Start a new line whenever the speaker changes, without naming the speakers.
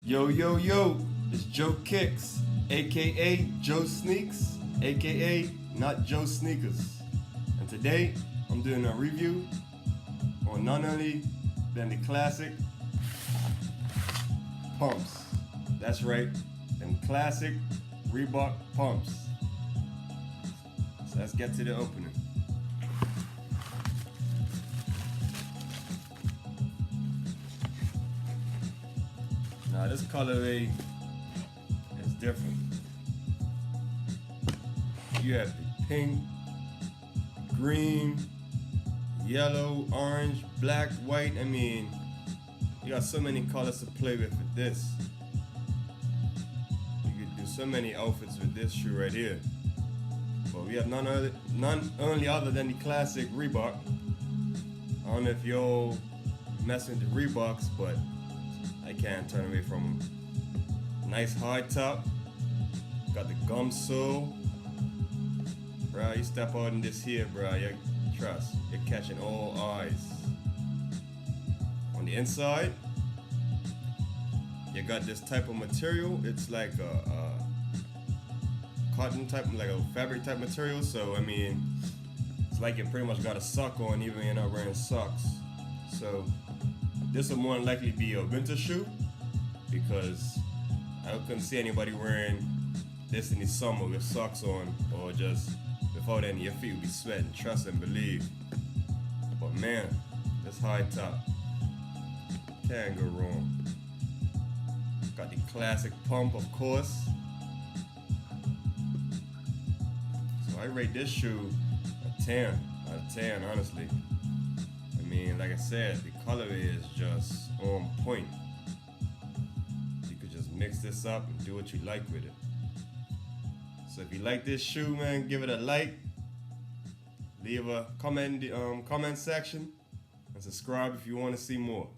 Yo, yo, yo, it's Joe Kicks, aka Joe Sneaks, aka Not Joe Sneakers. And today, I'm doing a review on none other than the classic pumps. That's right, them classic Reebok pumps. So let's get to the opening. Now this colorway is different. You have the pink, green, yellow, orange, black, white. I mean, you got so many colors to play with this. You could do so many outfits with this shoe right here. But we have none only other than the classic Reebok. I don't know if y'all messing with the Reeboks, but I can't turn away from them. Nice hard top. Got the gum sole. Bro, you step out in this here, bro. You trust. You're catching all eyes. On the inside, you got this type of material. It's like a cotton type, like a fabric type material. So I mean, it's like you pretty much got a sock on, even when you're not wearing socks. So this will more than likely be a winter shoe because I couldn't see anybody wearing this in the summer with socks on or just without any. Your feet would be sweating, trust and believe. But man, this high top can't go wrong. Got the classic pump, of course. So I rate this shoe a 10 out of 10, honestly. I mean, like I said, the colorway is just on point. You could just mix this up and do what you like with it. So if you like this shoe, man, give it a like. Leave a comment in the comment section and subscribe if you want to see more.